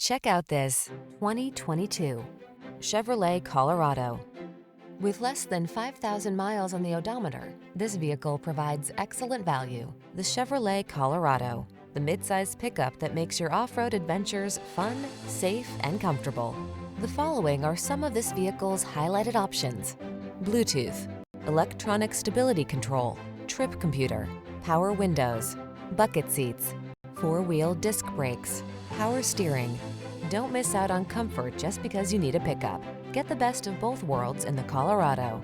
Check out this 2022 Chevrolet Colorado. With less than 5,000 miles on the odometer, this vehicle provides excellent value. The Chevrolet Colorado, the midsize pickup that makes your off-road adventures fun, safe, and comfortable. The following are some of this vehicle's highlighted options: Bluetooth, electronic stability control, trip computer, power windows, bucket seats, four-wheel disc brakes, power steering. Don't miss out on comfort just because you need a pickup. Get the best of both worlds in the Colorado.